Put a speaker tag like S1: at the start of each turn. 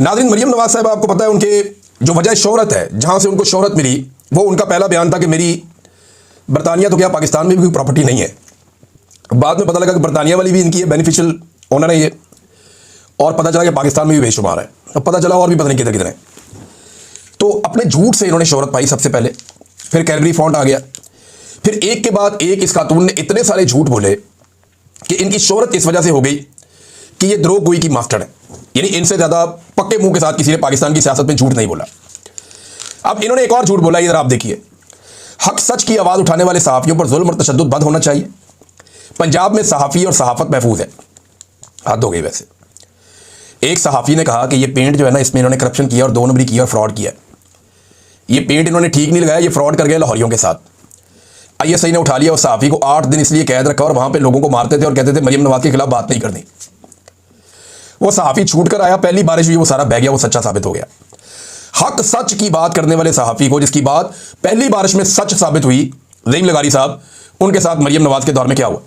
S1: नाज़रीन, मरियम नवाज साहब, आपको पता है उनके जो वजह शोहरत है, जहाँ से उनको शोहरत मिली, वो उनका पहला बयान था कि मेरी बरतानिया तो क्या पाकिस्तान में भी कोई प्रॉपर्टी नहीं है। बाद में पता लगा कि बरतानिया वाली भी इनकी है, बेनिफिशियल ओनर है ये, और पता चला कि पाकिस्तान में भी बेशुमार है। अब पता चला और भी पता नहीं किधर किधर है। तो अपने झूठ से इन्होंने शोहरत पाई सबसे पहले, फिर कैलगरी फॉन्ट आ गया, फिर एक के बाद एक इस खातून ने इतने सारे झूठ बोले कि इनकी शोहरत इस वजह से हो गई कि ये द्रोहगोई की मास्टर है। यानी इनसे ज़्यादा पक्के मुंह के साथ किसी ने पाकिस्तान की सियासत में झूठ नहीं बोला। अब इन्होंने एक और झूठ बोला, इधर आप देखिए। हक सच की आवाज़ उठाने वाले सहाफ़ियों पर जुल्म और तशद्दुद बंद होना चाहिए। पंजाब में सहाफ़ी और सहाफ़त महफूज है। हद हो गई। वैसे एक सहाफ़ी ने कहा कि ये पेंट जो है ना, इसमें इन्होंने करप्शन किया और 2 नंबरी किया और फ्रॉड किया। ये पेंट इन्होंने ठीक नहीं लगाया, ये फ्रॉड कर गए लाहौरियों के साथ। ISI ने उठा लिया उस सहाफ़ी को, 8 दिन इसलिए कैद रखा और वहाँ पे लोगों को मारते थे और कहते थे मरियम नवाज के खिलाफ बात नहीं करनी। वो सहाफ़ी छूट कर आया, पहली बारिश हुई, वो सारा बह गया, वो सच्चा साबित हो गया। हक सच की बात करने वाले सहाफ़ी को, जिसकी बात पहली बारिश में सच साबित हुई, रहीम लगारी साहब, उनके साथ मरियम नवाज के दौर में क्या हुआ?